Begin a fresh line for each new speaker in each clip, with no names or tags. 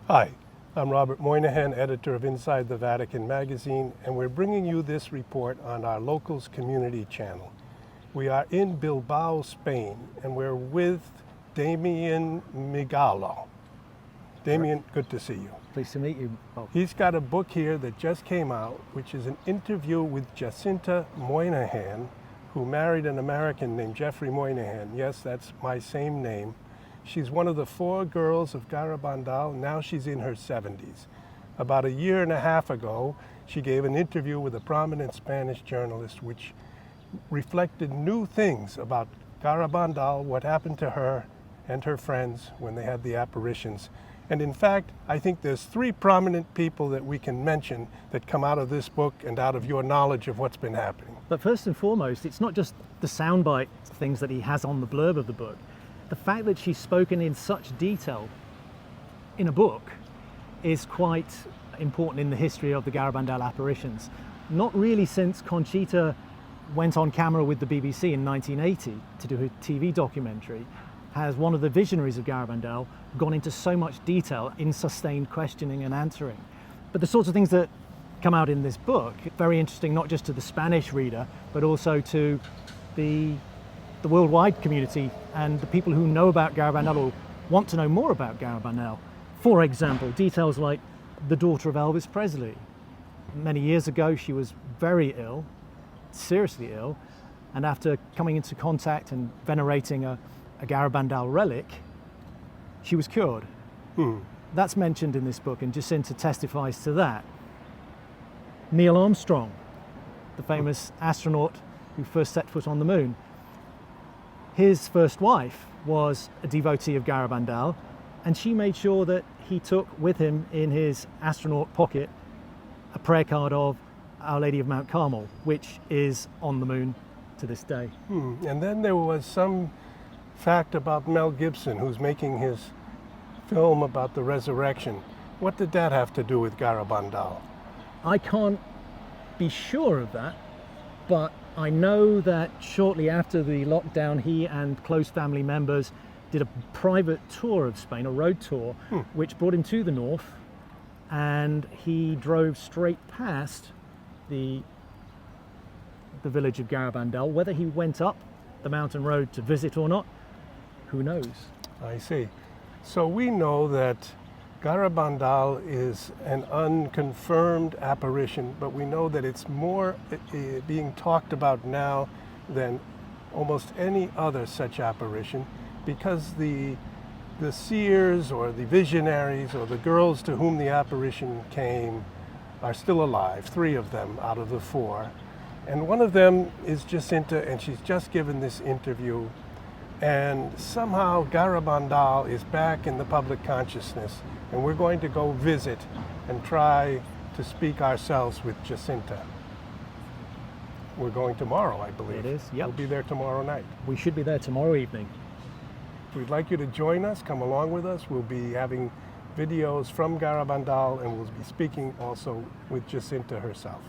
Hi, I'm Robert Moynihan, editor of Inside the Vatican magazine, and we're bringing you this report on our Locals Community channel. We are in Bilbao, Spain, and we're with Damian Migallo. Damian, good to see you.
Pleased to meet you, Bob.
He's got a book here that just came out, which is an interview with Jacinta Moynihan, who married an American named Jeffrey Moynihan. Yes, that's my same name. She's one of the 4 girls of Garabandal. Now she's in her 70s. About a year and a half ago, she gave an interview with a prominent Spanish journalist which reflected new things about Garabandal, what happened to her and her friends when they had the apparitions. And in fact, I think there's 3 prominent people that we can mention that come out of this book and out of your knowledge of what's been happening.
But first and foremost, it's not just the soundbite things that he has on the blurb of the book. The fact that she's spoken in such detail in a book is quite important in the history of the Garabandal apparitions. Not really since Conchita went on camera with the BBC in 1980 to do her TV documentary has one of the visionaries of Garabandal gone into so much detail in sustained questioning and answering. But the sorts of things that come out in this book, very interesting not just to the Spanish reader, but also to the worldwide community and the people who know about Garabandal or want to know more about Garabandal. For example, details like the daughter of Elvis Presley. Many years ago, she was very ill, seriously ill, and after coming into contact and venerating a Garabandal relic, she was cured. That's mentioned in this book, and Jacinta testifies to that. Neil Armstrong, the famous astronaut who first set foot on the moon, his first wife was a devotee of Garabandal, and she made sure that he took with him in his astronaut pocket a prayer card of Our Lady of Mount Carmel, which is on the moon to this day.
And then there was some fact about Mel Gibson, who's making his film about the resurrection. What did that have to do with Garabandal?
I can't be sure of that, but I know that shortly after the lockdown, he and close family members did a private tour of Spain, a road tour, which brought him to the north, and he drove straight past the village of Garabandal. Whether he went up the mountain road to visit or not, who knows?
I see. So we know that Garabandal is an unconfirmed apparition, but we know that it's more being talked about now than almost any other such apparition, because the seers or the visionaries or the girls to whom the apparition came are still alive, 3 of them out of the 4. And one of them is Jacinta, and she's just given this interview. And somehow Garabandal is back in the public consciousness, and we're going to go visit and try to speak ourselves with Jacinta. We're going tomorrow, I believe.
It is, yep.
We'll be there tomorrow night.
We should be there tomorrow evening.
We'd like you to join us, come along with us. We'll be having videos from Garabandal, and we'll be speaking also with Jacinta herself.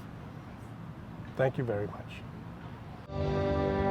Thank you very much.